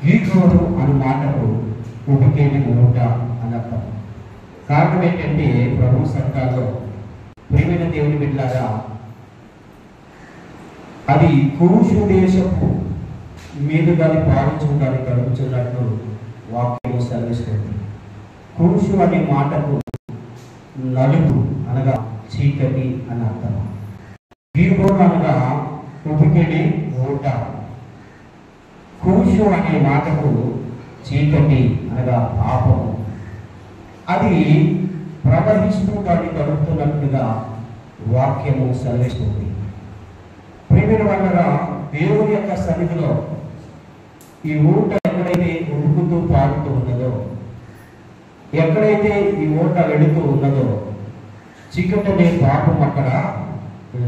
గీగోరు అనే మాటకు ఉబికేని ఊట అని అర్థం. కారణం ఏంటంటే ప్రభు సంఘాల్లో ప్రియమైన దేవుని బిడ్డలారా, అది కూషు దేశపు మీదుగా పాలించుకుంటారు కలుగుతున్నట్లు వాక్యము సెలవిస్తుంది. కూషు అనే మాటకు నలుపు అనగా చీకటి అని అర్థం. గీగోరు అనగా ఉబికేని ఊట. కూషు అనే మాటకు చీకటి అనగా పాపము. అది ప్రవహిస్తూ దాన్ని కలుపుతున్నట్లుగా వాక్యము సెలవిస్తుంది. ప్రియమైన వాళ్ళగా దేవుని యొక్క సన్నిధిలో ఈ ఊట ఎక్కడైతే ఉడుకుతూ పారుతూ ఉన్నదో, ఎక్కడైతే ఈ ఊట వెళుతూ ఉన్నదో, చీకటి అనే పాపం అక్కడ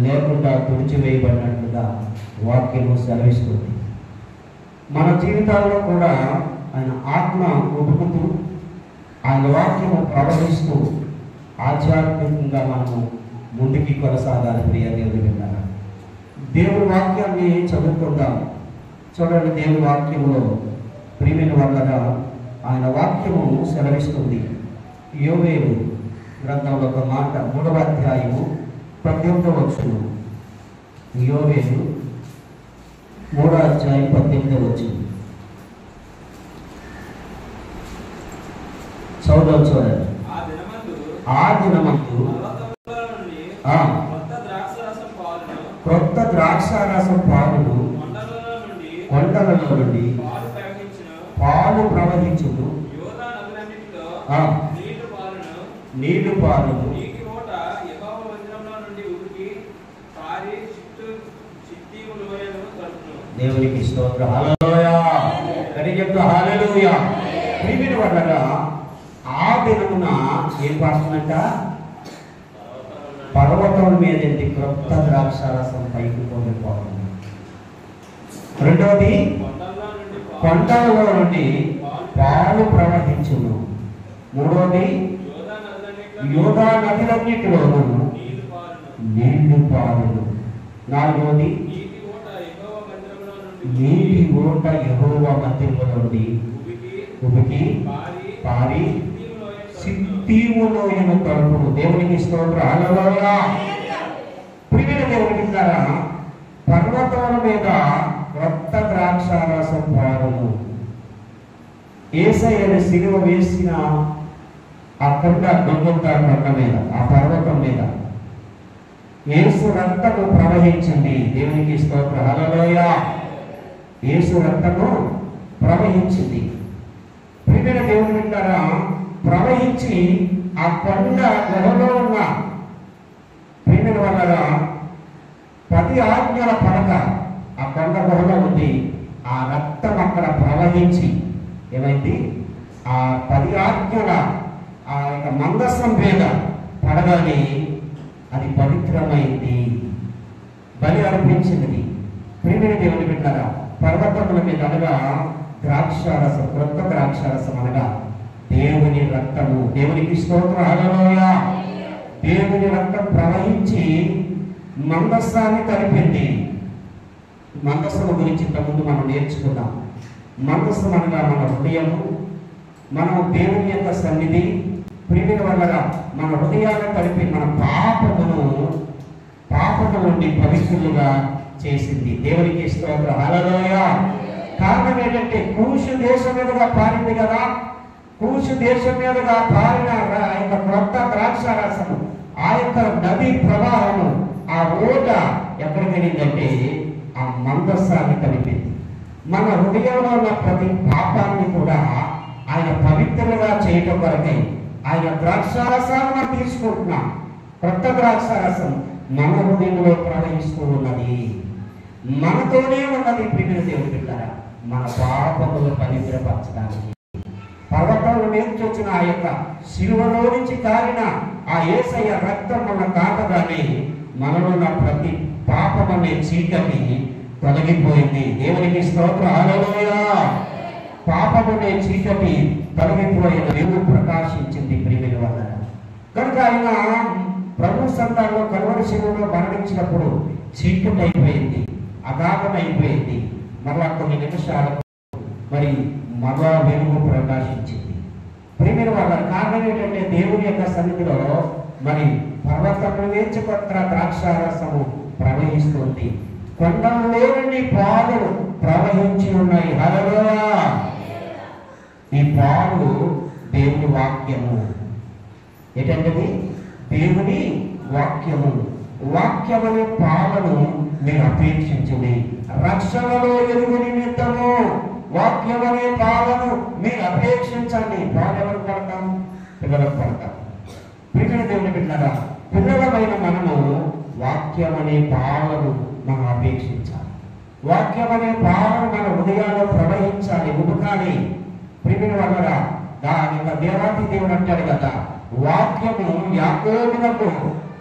లేకుండా తుడిచివేయబడినట్లుగా వాక్యము సెలవిస్తుంది. మన జీవితాల్లో కూడా ఆయన ఆత్మ ఉడుకుతూ ఆయన వాక్యము ప్రవహిస్తూ ఆధ్యాత్మికంగా మనము ముందుకి కొనసాగాలి. ప్రియ దేవుని విన్నారా, దేవుని వాక్యాన్ని చదువుకుందాం. చూడండి, దేవుని వాక్యములో ప్రియమైన వాళ్ళగా ఆయన వాక్యము సెలవిస్తుంది. యోవేలు గ్రంథంలో ఒక మాట, 3వ అధ్యాయము 18వ వచనం. యోవేలు 3వ అధ్యాయం 18వ వచనం. చూడండి, ఆ దినమందు క్రొత్త ద్రాక్షారసం పాలును కొండలలో నుండి పాలు ప్రవహించును, నీళ్లు పాలును. దేవునికి స్తోత్రం. హల్లెలూయా. కనిచెప్పు హల్లెలూయా. ప్రియమైన వాళ్ళగా ఆ దినమున ఏం పాడుతుందంట? పర్వతం మీద క్రొత్త ద్రాక్షారసం పైకి పోతుంది. రెండవది, కొండలలో నుండి పాలు ప్రవహించును. మూడవది, యోదా నదులన్నిటిలోనూ నీళ్లు పారును. నాలుగవది, నీటి ఓట యెహోవా మందిరము నుండి ఉబికి పారి సిత్తీము లోయను తలుపును. దేవునికి స్తోత్రం. హల్లెలూయా. ప్రియమైన దేవుని బిడ్డలారా, పర్వతాల మీద క్రొత్త ద్రాక్షారసం పారును. యేసయ్యను సిలువ వేసిన ఆ కొండ గొల్గొతా కొండ మీద, ఆ పర్వతం మీద యేసు రక్తము ప్రవహించింది. దేవునికి స్తోత్రం. హల్లెలూయా. యేసు రక్తము ప్రవహించింది. ప్రియమైన దేవుని బిడ్డలారా, ప్రవహించి ఆ కొండ గుహలో ఉన్న ప్రియమైన వాళ్ళగా 10 ఆజ్ఞల పడక ఆ కొండ గుహలో ఉంది. ఆ రక్తం అక్కడ ప్రవహించి ఏమైంది? ఆ 10 ఆజ్ఞల ఆ యొక్క మందసం మీద పడగానే అది పవిత్రమైంది, బలి అర్పించింది. ప్రియమైన దేవుని బిడ్డలారా, పర్వతముల మీద అనగా ద్రాక్షారసం, క్రొత్త ద్రాక్షారసం అనగా దేవుని రక్తము. దేవునికి స్తోత్రం. హల్లెలూయా. దేవుని రక్తం ప్రవహించి మందస్సాన్ని కలిపింది. మందస్సము గురించి ఇంతకుముందు మనం నేర్చుకున్నాం. మందస్సం అనగా మన హృదయము, మనం దేవుని యొక్క సన్నిధి. ప్రియమైన వాళ్ళగా మన హృదయాన్ని కలిపి మన పాపము నుండి పవిత్రులుగా చేసింది. దేవునికి స్తోత్రం. హల్లెలూయా. కారణం ఏంటంటే కూషు దేశం మీదుగా పారింది కదా. కూషు దేశం మీదుగా పారిన ఆ యొక్క క్రొత్త ద్రాక్షారసము, ఆ యొక్క నది ప్రవాహము, ఆ ఓట ఎక్కడికి వెళ్ళిందంటే ఆ మందస్సాన్ని కలిపింది. మన హృదయంలో ఉన్న ప్రతి పాపాన్ని కూడా ఆయన పవిత్రులుగా చేయటం కొరకై ఆయన ద్రాక్షారసాన్ని మనం తీసుకుంటున్నాం. క్రొత్త ద్రాక్షారసం మన హృదయంలో ప్రవహిస్తూ ఉన్నది, మనతోనే ఉన్నది. ప్రియమైన దేవుని బిడ్డలారా, మన పాపములు పవిత్రపరచడానికి పర్వతంలో నుంచి వచ్చిన ఆ యొక్క శిలువలో నుంచి కారిన ఆ యేసయ్య రక్తం మన తాకగానే మనలో ఉన్న ప్రతి పాపం అనే చీకటి తొలగిపోయింది. దేవునికి స్తోత్రం. హల్లెలూయా. పాపమనే చీకటి తొలగిపోయిన దేవుడు ప్రకాశించింది. ప్రియమైన వాళ్ళారా, కనుక ఆయన ప్రభు సంఘంలో కల్వరి శిలువలో మరణించినప్పుడు చీకటి అయిపోయింది, అగాధం అయిపోయింది. మరలా కొన్ని నిమిషాలకు మరి మరో వెలుగు ప్రకాశించింది. ప్రియమైన వాళ్ళ కారణం ఏంటంటే దేవుని యొక్క సన్నిధిలో మరి పర్వతము నుంచి కొత్త ద్రాక్షారసము ప్రవహిస్తుంది, కొండల్లో నుండి పాలు ప్రవహించి ఉన్నాయి. హల్లెలూయా! ఈ పాలు దేవుని వాక్యము. ఏంటంటే దేవుని వాక్యము. వాక్యమనే పాలను మీరు అపేక్షించుడి. రక్షణలో ఎరుగు నిమిత్తము వాక్యమనే పాలను మీరు అపేక్షించండి. పాలు ఎవరు పడతాం? పిల్లలకు పడతాం. ప్రియమైన దేవుని బిడ్డలారా, పిల్లలమైన మనము వాక్యమనే పాలను మనం అపేక్షించాలి. వాక్యమనే పాలను మన హృదయాల్లో ప్రవహించాలి, ఉడకాలి. ప్రియమైన వాళ్ళరా, దాని దేవాది దేవుడు అంటాడు కదా, వాక్యము యాకోబునకు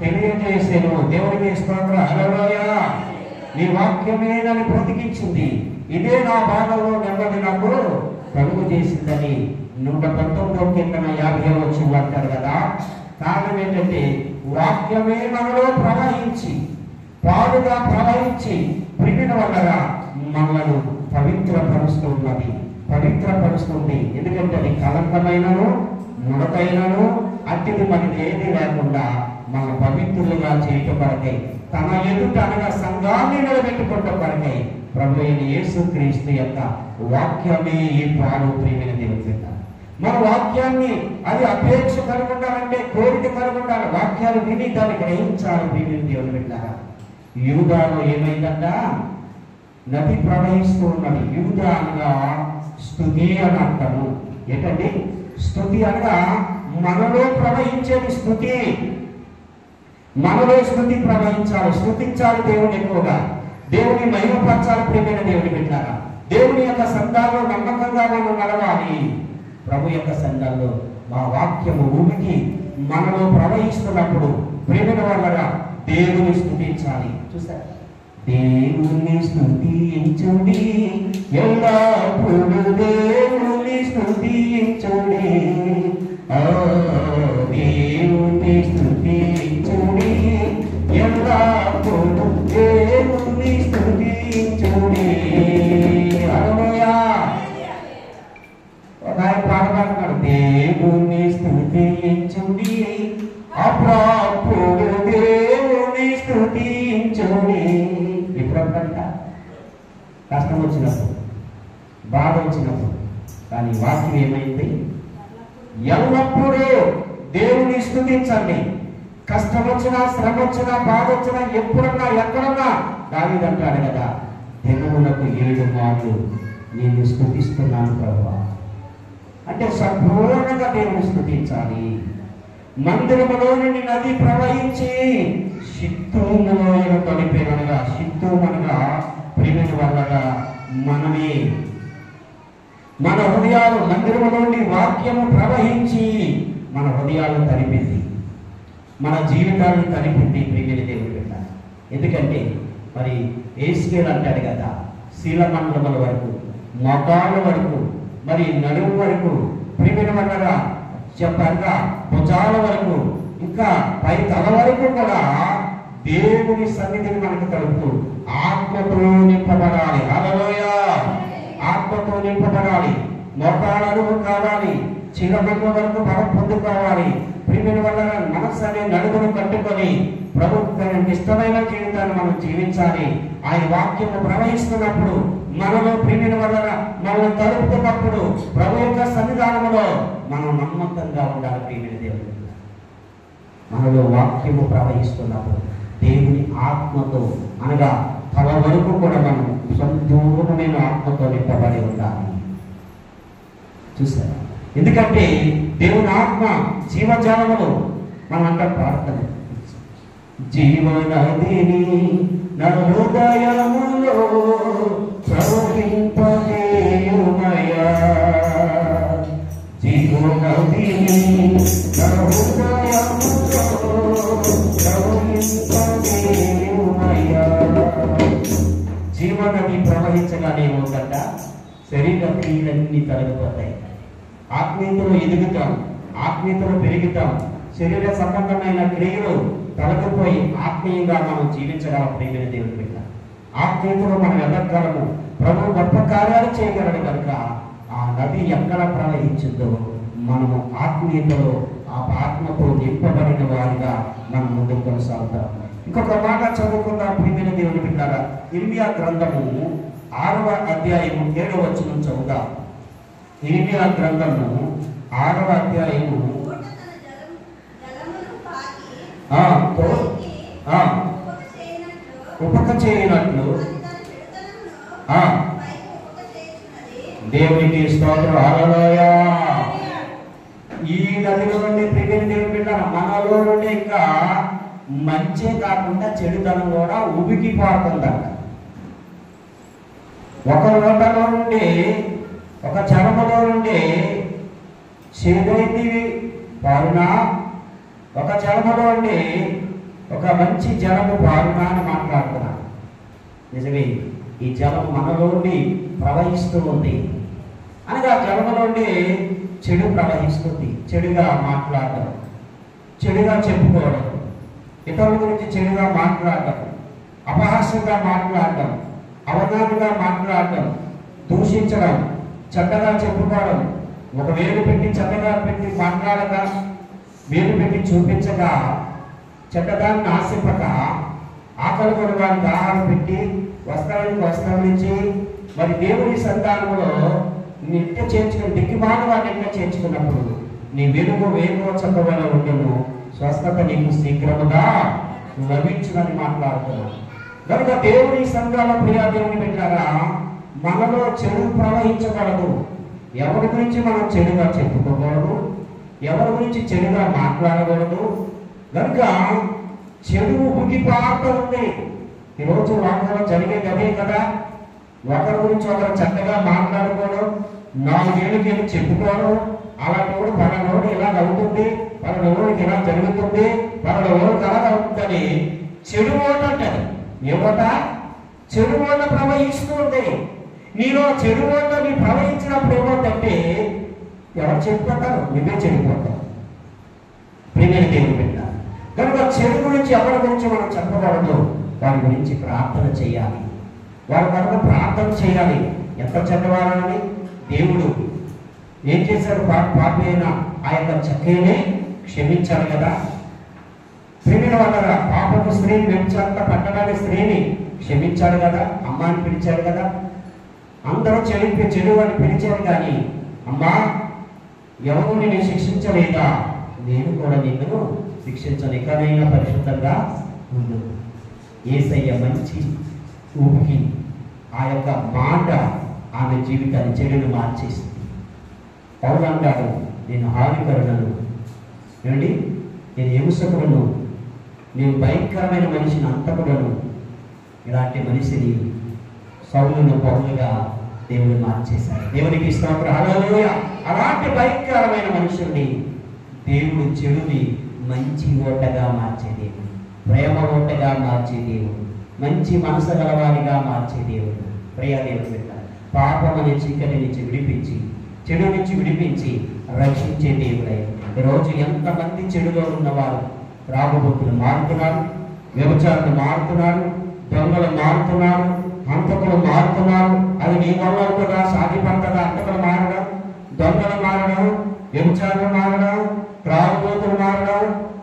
తెలియజేసేను. దేవుడికి స్తోత్రం. హల్లెలూయా! నీ వాక్యమే నన్ను బ్రతికించింది, ఇదే నా బాధలో నెమ్మది నాకు కలుగు చేసిందని 119వ కీర్తన 50వ వచనం అంటారు కదా. కారణం ఏంటంటే వాక్యమే మనలో ప్రవహించి, పాడుగా ప్రవహించి ప్రిమిన వల్లగా మనలను పవిత్రపరుస్తున్నది, పవిత్రపరుస్తుంది. ఎందుకంటే అది కలంకమైనను ముడతైనను అట్టిది మనకి ఏది లేకుండా మన పవిత్రులుగా చేయటపడతాయి. తన ఎదుట అనగా సంఘాన్ని నిలబెట్టుకోవటపడతాయి. ప్రభు అయిన యేసుక్రీస్తు యొక్క వాక్యమే ఈ పాలు. ప్రియమైన దేవుని బిడ్డ, మన వాక్యాన్ని అది అపేక్ష కలిగి ఉండాలంటే, కోరిక కలిగి ఉండాలి. వాక్యాలు విని దాన్ని గ్రహించాలి. ప్రియమైన దేవుని బిడ్డ, యూదాలో ఏమైందంట? నది ప్రవహిస్తూ ఉన్నది. యూదా అనగా స్తుతి అని అర్థము. ఏంటండి స్తుతి? అనగా మనలో ప్రవహించేది స్తుతి. మనలో స్తుతి ప్రవహించాలి, స్తుతించాలి దేవుని ఎక్కువగా, దేవుని మహిమపరచాలి. ప్రియమైన దేవుని బిడ్డలారా, దేవుని యొక్క సంఘాల్లో నమ్మకంగా మనం నడవాలి. ప్రభు యొక్క సంఘాల్లో మా వాక్యము భూమికి మనలో ప్రవహిస్తున్నప్పుడు ప్రియమైన వాళ్ళగా దేవుని స్తుతించాలి. చూసారా? దేవుని స్తుతించుడి, ఎల్లప్పుడూ దేవుని స్తుతించుడి, దేవుని స్తుతించుడి, ఎల్లప్పుడూ దేవుని స్తుతించుడి. హల్లెలూయా! ఒక ఆయన పాట పాడుతున్నాడు, దేవుని స్తుతించుడి, అప్పుడప్పుడు దేవుని స్తుతించుడి. ఎప్పుడంట? కష్టం వచ్చినప్పుడు, బాధ వచ్చినప్పుడు. కానీ వాక్యం ఏమైంది? ఎల్లప్పుడూ దేవుని స్తుతించండి. కష్టం వచ్చినా, శ్రమ వచ్చినా, బాధ వచ్చినా, ఎప్పుడన్నా ఎక్కడన్నా దావీదు అంటాడు కదా, దినములకు 7 మార్లు నేను స్తుతిస్తున్నాను ప్రభువా. అంటే సంపూర్ణంగా దేవుని స్తుతించాలి. మందిరములో నుండి నది ప్రవహించి సిద్ధూములో కలిపేనగా, సిద్ధూమనగా ప్రియమైన వాళ్ళగా మనమే. మన హృదయాలు మందిరము నుండి వాక్యము ప్రవహించి మన హృదయాలను తడిపింది, మన జీవితాలను తడిపింది. ప్రియమైన దేవుని బిడ్డ, ఎందుకంటే మరి యేసుకేలు అంటాడు కదా, శీలమండలముల వరకు, మోకాళ్ళ వరకు, మరి నడుము వరకు, ప్రియమైన వాళ్ళగా చెప్పగా భుజాల వరకు, ఇంకా పై తల వరకు కూడా దేవుని సన్నిధిని మనకు తడుపుతూ ఆత్మతో నింపబడాలి. హల్లెలూయా! ఆత్మతో నింపబడాలి. మోకాళ్ళను కావాలి, చిరమంగ వరకు బలం పొందుకోవాలి. ప్రియమైన వల్ల మనస్సు అనే నడుమును కట్టుకొని ప్రభుత్వానికి ఇష్టమైన జీవితాన్ని మనం జీవించాలి. ఆయన వాక్యము ప్రవహిస్తున్నప్పుడు మనలో ప్రియమైన వల్ల మనం తడుపుతున్నప్పుడు ప్రభు యొక్క సన్నిధానంలో మనం నమ్మకంగా ఉండాలి. ప్రియమైన దేవుడు, మనలో వాక్యము ప్రవహిస్తున్నప్పుడు దేవుని ఆత్మతో అనగా తల వరకు కూడా మనం సంపూర్ణమైన ఆత్మతో నింపబడి ఉండాలి. చూసారా? ఎందుకంటే దేవుని ఆత్మ జీవజాలములు మనం అంటాం ప్రార్థన, జీవనదిని నా హృదయములో ప్రవహింపజేయుమయా, జీవనదిని నా హృదయములో ప్రవహింపజేయుమయా. జీవనది ప్రవహించగానే ఉందంట, శరీర క్రియలన్నీ తొలగిపోతాయి. ఆత్మీయతలో ఎదుగుతాం, ఆత్మీయతలో పెరుగుతాం, శరీర సంబంధమైన క్రియలు తొలగిపోయి ఆత్మీయంగా మనం జీవించగలం. దేవుని బిడ్డ, ఆత్మీయతలో మనం ఎదగలము. ప్రభు గొప్ప కార్యాలు చేయగలడు కనుక నది ఎక్కడ ప్రవహించిందో మనము ఆత్మీయతలో ఆ ఆత్మతో నింపబడిన వారిగా మనం ముందుకు కొనసాగుతాం. ఇంకొక మాట చదువుకుందాం ప్రియమైన దేవుని బిడ్డలారా. ఇర్మియా గ్రంథము 6వ అధ్యాయము 7వ వచనం చదువుదాం. ఇర్మియా గ్రంథము 6వ అధ్యాయము ఉపక చేయనట్లు దేవునికి స్తోత్రం. హల్లెలూయా. ఈ నదిలో నుండి ప్రియమైన దేవుని బిడ్డలారా, మనలో నుండి ఇంకా మంచి కాకుండా చెడుతనం కూడా ఉబికిపోతుందట. ఒక లోటలో నుండి, ఒక చరమలో నుండి చేదైంది పారునా, ఒక చరమలో నుండి ఒక మంచి జలము పారునా అని మాట్లాడుతున్నాను. నిజమే, ఈ జలం మనలో నుండి ప్రవహిస్తూ ఉంది. అనగా జలములో నుండి చెడు ప్రవహిస్తుంది. చెడుగా మాట్లాడడం, చెడుగా చెప్పుకోవడం, ఇతరుల గురించి చెడుగా మాట్లాడటం, అపహాస్యంగా మాట్లాడటం, అవమానంగా మాట్లాడటం, దూషించడం, చెడ్డగా చెప్పుకోవడం, ఒక వేలు పెట్టి చెడ్డగా పెట్టి మాట్లాడక, వేలు పెట్టి చూపించక, చెడ్డదాన్ని ఆశింపక, ఆకలి కొన వారికి ఆహారం పెట్టి, వస్త్రానికి వస్త్రం ఇచ్చి, మరి దేవుని సంతానంలో నిత్య చేర్చుకుని దిక్కుమాల వారిని నిత్య చేర్చుకున్నప్పుడు నీ వెలుగు వేగవ చక్కగా ఉండను, స్వస్థత నీకు శీఘ్రముగా లభించునని మాట్లాడుతున్నాను. కనుక దేవుని సంఘాల ప్రియా దేవుని బిడ్డలారా, మనలో చెడు ప్రవహించకూడదు. ఎవరి గురించి మనం చెడుగా చెప్పుకోకూడదు, ఎవరి గురించి చెడుగా మాట్లాడకూడదు. కనుక చెడు ఉగిపాట ఉంది. ఈరోజు వాటిలో జరిగేది అదే కదా. ఒకరి గురించి ఒకరు చక్కగా మాట్లాడుకోవడం, 4 ఏళ్ళకి చెప్పుకోవడం, అలాంటి వాడు పలానోడు ఇలా అవుతుంది, పలానోడికి ఇలా జరుగుతుంది, పలానోడికి అలా అవుతుందని చెడు ఓట అంటారు. ఏమోట? చెడు ఓట ప్రవహిస్తుంది. నీలో చెడు ఓట నీ ప్రవహించినప్పుడు ఏమవుతుందంటే ఎవరు చెడిపోతారు? నువ్వే చెడిపోతావు. ప్రియమైన దేవుని బిడ్డ, కనుక చెడు గురించి ఎవరి గురించి మనం చెప్పకూడదు. వారి గురించి ప్రార్థన చేయాలి, వారి కొరకు ప్రార్థన చేయాలి. ఎంత చెడ్డవారని దేవుడు ఏం చేశాడు? పాపి అయిన ఆ యొక్క చక్కేనే క్షమించాడు కదా. ప్రియమైన వాళ్ళ పాపపు స్త్రీని వ్యభిచారంతో పట్టడానికి స్త్రీని క్షమించాడు కదా, అమ్మాని పిలిచాడు కదా. అందరూ చెడు అని పిలిచారు కానీ, అమ్మా ఎవరు నిన్ను శిక్షించలేదా, నేను కూడా నిన్ను శిక్షించను, ఎక్కడైనా పరిశుద్ధంగా ఉండు. యేసయ్య మంచి ఊపికి ఆ యొక్క మాట ఆమె జీవితాన్ని చెడును మార్చేసింది. పౌలు అంటాడు, నేను హానికరులను, ఏమండి, నేను హింసకులను, నేను భయంకరమైన మనిషిని, అంతకులను. ఇలాంటి మనిషిని సౌలును పౌలుగా దేవుడు మార్చేశాడు. దేవునికి స్తోత్రం. హల్లెలూయా. అలాంటి భయంకరమైన మనుషుల్ని దేవుడు చెడుని మంచి ఓటగా మార్చే దేవుడు, ప్రేమ ఓటగా మార్చే దేవుడు, మంచి మనసు గలవారిగా మార్చే దేవుడు. ప్రియ దేవుడు బిడ్డ, పాపం అనే చీకటి నుంచి విడిపించి, చెడు నుంచి విడిపించి రక్షించే దేవుడై ఈరోజు ఎంతమంది చెడులో ఉన్నవారు రాబోతులు మారుతున్నారు, వ్యభిచారులు మారుతున్నారు, దొంగలు మారుతున్నారు, హంతకులు మారుతున్నారు. అది నీ వల్ల అవుతుందా? సాధ్యపడుతుందా? హంతకులు మారడం, దొంగలు మారడం, వ్యభిచారులు మారడం, త్రాగుబోతులు మారడం,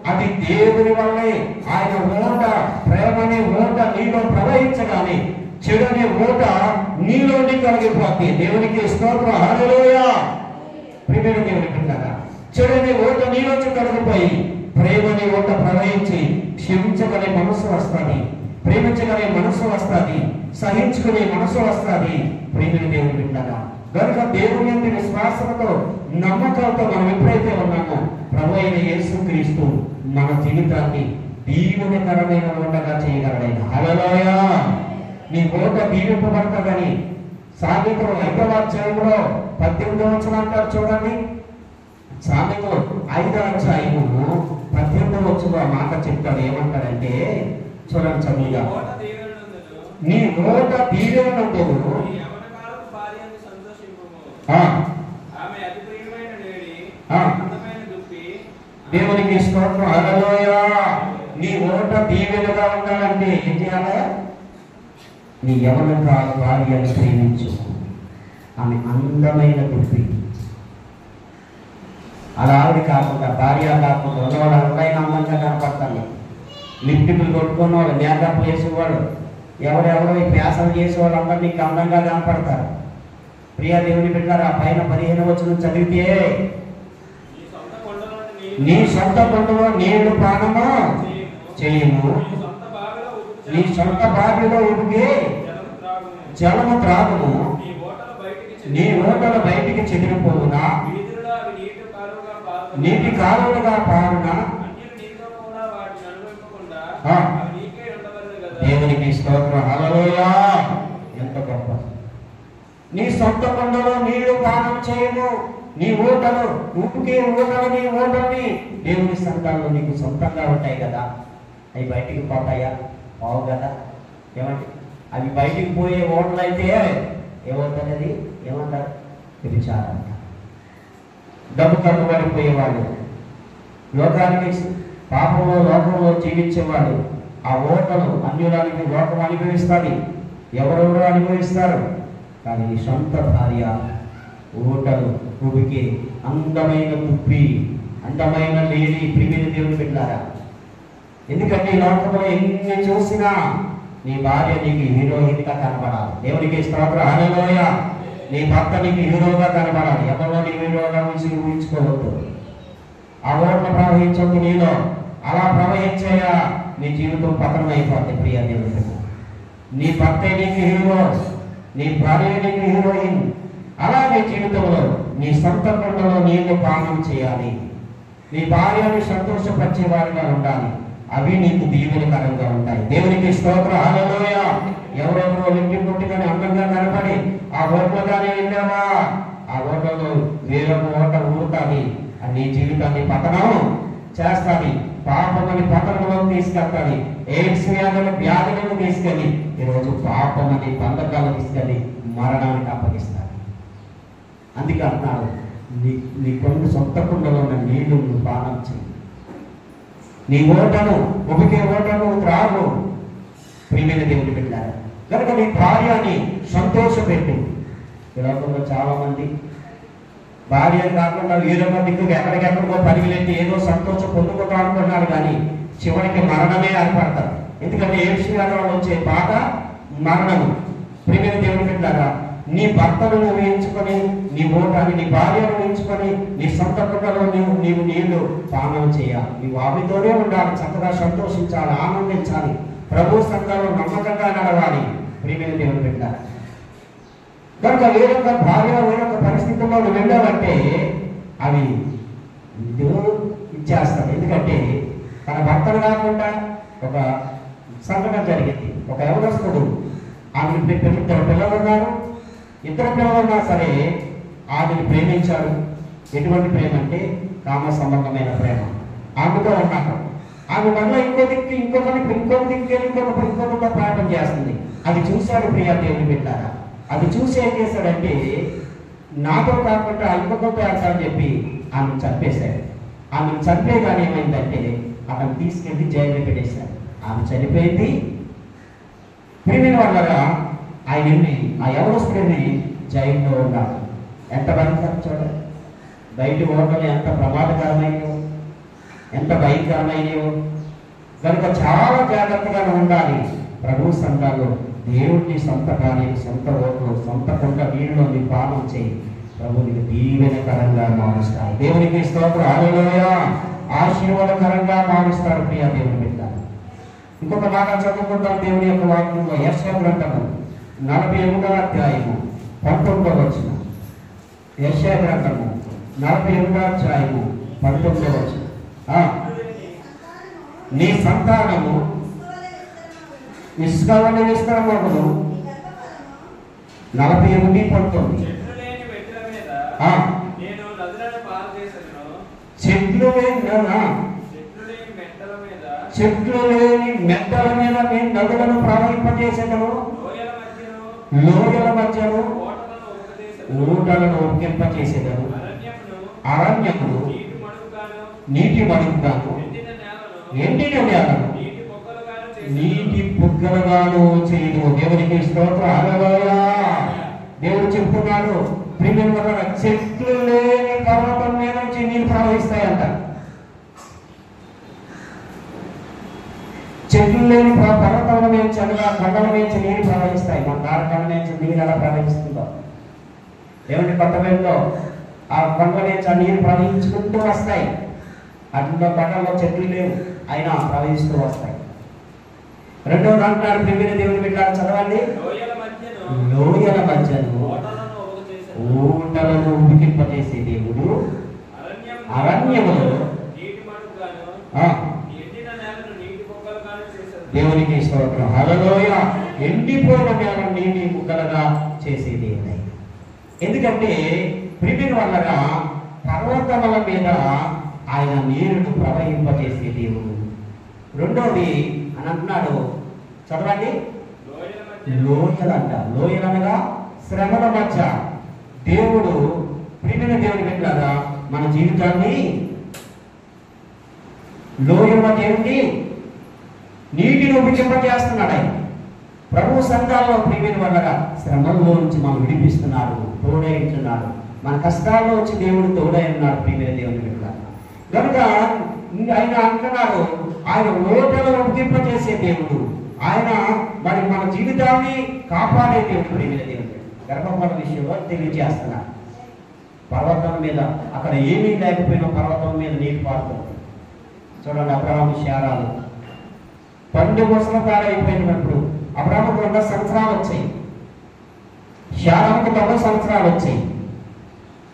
అది దేవుని వల్లే. ఆయన ఓట, ప్రేమ అనే ఓట నీలో ప్రవహించగానే చెడు అనే ఓట నీలోని కలిగిపోతే దేవునికి స్తోత్రం. హల్లెలూయా. ప్రియమైన దేవుని బిడ్డలారా, చెడు అనే ఓట నీలోంచి కలిగిపోయి ప్రేమ అనే ఓట ప్రవహించి క్షమించగలే మనసు వస్తుంది, ప్రేమించగలే మనసు వస్తుంది, సహించుకునే మనసు వస్తుంది. ప్రియమైన దేవుని బిడ్డలారా, కనుక దేవుని యొక్క విశ్వాసంతో నమ్మకంతో మనం ఎప్పుడైతే ఉన్నామో ప్రభు అయిన యేసుక్రీస్తు మన జీవితాన్ని దీవెనకరమైన ఓటగా చేయగలడైన. హల్లెలూయా. నీ ఓట దీవింపబడతాదని సామెతలు 5వ అధ్యాయంలో 18వ వచనం అంటారు చూడండి. సామెతలు 5వ అధ్యాయము 18వ వచనంలో మాట చెప్తాడు. ఏమంటాడంటే చూడండి చదువుగా, నీ ఓట దీవెననందుకు దేవునికి స్తోత్రం. హల్లెలూయా. నీ ఓట దీవెనగా ఉండాలంటే ఏం చేయాలి? నీ యవన భార్యను ప్రేమించు, ఆమె అందమైన దుప్పి. అలా ఆవిడ కాకుండా, భార్య కాకుండా ఉన్నవాడు ఎవరైనా అందంగా కనపడతాను. లిప్టిక్లు కొట్టుకున్న వాళ్ళు, మేకప్ వేసేవాడు, ఎవరెవరో ఈ పేసలు చేసేవాళ్ళు అందరూ నీకు అందంగా కనపడతారు. ప్రియా దేవుని బిడ్డలారా, ఆ పైన 15 వచనం చదివితే, నీ సొంత కొండలో నీళ్లు పానము చేయము, నీ సొంత బావిలో ఉడికి జలము త్రాగము, నీ ఓటలు బయటికి చెదిరిపోవునా, నీటి కాలువలుగా పారునా. దేవునికి స్తోత్రం, హల్లెలూయా. ఎంత గొప్ప! నీ సొంత కొండలో నీళ్లు పానం చేయము, నీ ఓటలు ఉప్పుకి ఓటలు, నీ ఓటల్ని దేవుని సంతాల్లో నీకు సొంతంగా ఉంటాయి కదా. అవి బయటికి పోతాయా? పోవు కదా. ఏమంటే అవి బయటికి పోయే ఓటలు అయితే ఏమవుతుంది? ఏమంటారు? విచారం. డబ్బు కట్టుబడిపోయేవాళ్ళు, లోకానికి పాపంలో లోకంలో జీవించేవాళ్ళు, ఆ ఓటలు అన్యుడానికి లోకం అనుభవిస్తుంది, ఎవరెవరో అనుభవిస్తారు. కానీ నీ సొంత భార్య ఓటలు ఉబికి అందమైన తుప్పి, అందమైన లేడీ. ప్రియమైన దేవుని బిడ్డలారా, ఎందుకంటే ఈ లోకంలో ఎన్ని చూసినా నీ భార్య నీకు హీరోయిన్గా కనపడాలి. దేవునికి స్తోత్రం, హల్లెలూయా. నీ భర్త నీకు హీరోగా కనపడాలి. ఎవరో నీ హీరోగా ఊహించుకోవద్దు. ఆ ఓట్లు ప్రవహించొద్దు నీలో. అలా ప్రవహించేయా నీ జీవితం పతనం అయిపోతుంది. ప్రియ దేవుడు, నీ భర్త నీకు హీరో, నీ భార్య నీకు హీరోయిన్. అలా నీ జీవితంలో నీ సొంత కొండలో నీకు పానం చేయాలి. నీ భార్యని సంతోషపరిచే వారిగా ఉండాలి. అవి నీకు దీవెనకరంగా ఉంటాయి. దేవునికి స్తోత్రం, హల్లెలూయా. ఎవరెవరో లింగి పుట్టికని అందంగా కనపడి ఆ ఓట్లుగానే వెళ్ళావా, ఆ ఓట్లలో వేరొక ఓట ఊరుతుంది. నీ జీవితాన్ని పతనం చేస్తుంది. పాపమని పతనంలో తీసుకెళ్తాది. ఎయిడ్స్ వ్యాధులను తీసుకెళ్ళి ఈరోజు పాపమని బంధకాలను తీసుకెళ్ళి మరణానికి అప్పగిస్తారు. అందుకే అంటున్నాడు, నీ కొండ సొంత కుండలో ఉన్న నీళ్లు నువ్వు పానం చేయి, నీ ఓటను ఉబికే ఓటను త్రాగు. ప్రియమైన దేవుని బిడ్డలారా, కనుక నీ భార్యని సంతోషపెట్టు. ఈ లోకంలో చాలా మంది భార్య కాకుండా ఏదో దిక్కు ఎక్కడికెక్కడికో పరిగెత్తి ఏదో సంతోషం పొందుకుంటా అనుకున్నారు, కానీ చివరికి మరణమే ఏర్పడతారు. ఎందుకంటే ఏడ్చిలో వచ్చే బాధ మరణము. ప్రియమైన దేవుని బిడ్డలారా, నీ భర్తను ఊహించుకొని, నీ ఓటాన్ని, నీ భార్యను ఊహించుకొని, నీ సొంత కుటుంబంలో నీవు నీళ్లు పానం చేయాలి. నీవు ఆమెతోనే ఉండాలి, చక్కగా సంతోషించాలి, ఆనందించాలి, ప్రభు సంఘంలో నమ్మకంగా నడవాలి. ప్రియమైన దేవుని బిడ్డలారా, కనుక వేరొక భార్య వేరొక పరిస్థితుల్లో నువ్వు వెళ్ళావంటే అవి దేవుడు ఇచ్చేస్తాడు. ఎందుకంటే తన భర్తను కాకుండా ఒక సంఘటన జరిగింది. ఒక యవనస్తుడు, ఆమె ఇద్దరు పిల్లలు ఉన్నారు. ఇద్దరు పిల్లలు ఉన్నా సరే ఆమెను ప్రేమించాడు. ఎటువంటి ప్రేమ అంటే కామ సంబంధమైన ప్రేమ. ఆమెతో ఉన్నాడు. ఆమె వల్ల ఇంకో దిక్కు ఇంకొకరితో ప్రార్థన చేస్తుంది. అది చూశాడు ప్రియ దేవుని బిడ్డలారా. అది చూసి ఏం చేశాడంటే, నాతో కాకుండా ఇంకొకరితో వేస్తాడని చెప్పి ఆమెను చంపేశాడు. ఆమెను చంపేగానే ఏమైందంటే అతను తీసుకెళ్ళి జైల్లో పెట్టేశాడు. ఆమె చనిపోయింది. ప్రియమైన వాళ్ళగా ఆయన్ని, ఆ యవనస్తుడిని జైల్లో ఉన్నాడు. ఎంత భయంకరం చూడండి. బయట ఓటలు ఎంత ప్రమాదకరమైనవో, ఎంత భయంకరమైనవో. కనుక చాలా జాగ్రత్తగా ఉండాలి. ప్రభు సంఘాల్లో దేవుడిని సొంత కార్యం, సొంత ఓట్లు, సొంత కొండ నీళ్ళలో నీ పానం చేయి. ప్రభునికి దీవెనకరంగా మారుస్తాడు. దేవునికి స్తోత్రం, హల్లెలూయా. ఆశీర్వాదకరంగా మారుస్తాడు ప్రియ దేవుని బిడ్డ. ఇంకొక మాట చదువుకుంటాం దేవుని యొక్క వాక్యంలో. యెషయా గ్రంథము 48వ అధ్యాయము 19వ వచనం. యెషయా గ్రంథము 48వ అధ్యాయము 19వ వచనం. నీ సంతానము ఇసుకవని విస్తరమగును. 41:19. చెట్లు లేని మెట్టల మీద నేను నదులను ప్రవహింపజేసేదను. లోయల మధ్యను ఊటలను ఉక్కింపజేసేదను. అరణ్యమును నీటి మడుగుగాను, ఎండిన నేలను నీటి బుగ్గలుగాను చేయదు. దేవునికి స్తోత్రం, హల్లెలూయా. దేవుడు చెప్తున్నాడు, ప్రియమైన వల్ల చెట్లు లేని పర్వతం మీద నుంచి నీళ్ళు ప్రవహిస్తాయంట. చెట్లు లేని పర్వతాల నుంచి అనగా కొండల నుంచి నీళ్ళు ప్రవహిస్తాయి. మన దారికొండ నుంచి నీళ్ళు ఎలా ప్రవహిస్తుందో ఏమంటే కొత్తపేటలో ఆ కొండల నుంచి ఆ నీళ్ళు ప్రవహించుకుంటూ వస్తాయి. అట్లా కొండల్లో చెట్లు లేవు, అయినా ప్రవహిస్తూ వస్తాయి. రెండవ అంటున్నాడు, ప్రియమైన దేవుని బిడ్డలారా చదవండి, లోయల మధ్యను ఊటలను ఉడికింపజేసే దేవుడు, అరణ్యములో దేవునికి స్తోత్రం, హల్లెలూయా, ఎండిపోయిన నేలను నీటి ముక్కలుగా చేసే దేవుడు. ఎందుకంటే ప్రియమైన వాళ్ళగా పర్వతముల మీద ఆయన నీరును ప్రవహింపజేసే దేవుడు. రెండోది అని అంటున్నాడు, చదవండి, లోయలు అంట. లోయలు అనగా శ్రమల మధ్య దేవుడు, ప్రియమైన దేవుని బిడ్డలారా, మన జీవితాన్ని లోయల మధ్య ఏంటి నీటిని ఉపయోగింపజేస్తున్నాడు ఆయన. ప్రభు సంఘాల్లో ప్రియమైన వాళ్ళగా శ్రమల్లో నుంచి మనం విడిపిస్తున్నాడు, తోడై ఉంటున్నాడు. మన కష్టాల్లో వచ్చి దేవుడు తోడై ఉన్నాడు. ప్రియమైన దేవుని బిడ్డలారా, కనుక ఆయన అంటున్నాడు, ఆయన ఓటలను ఉడికింపజేసే దేవుడు, ఆయన మరి మన జీవితాన్ని కాపాడే దేవుడు. ప్రియమైన దేవుడు గర్భఫల విషయంలో తెలియజేస్తున్నాడు. పర్వతం మీద అక్కడ ఏమీ లేకపోయినా పర్వతం మీద నీరు పారుతుంది. చూడండి, అబ్రహాము శారాలు 12 సంవత్సరాలు అయిపోయినప్పుడు అబ్రహాముకు 100 సంవత్సరాలు వచ్చాయి, శారాముకు 90 సంవత్సరాలు వచ్చాయి.